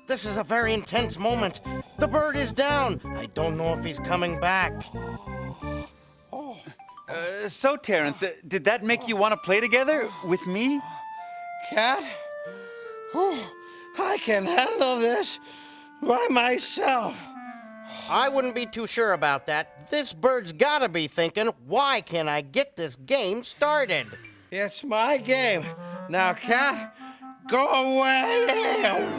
This is a very intense moment. The bird is down. I don't know if he's coming back. So, Terrence, did that make you want to play together with me? Cat? Whew, I can handle this by myself. I wouldn't be too sure about that. This bird's gotta be thinking, why can't I get this game started? It's my game. Now, Cat, go away.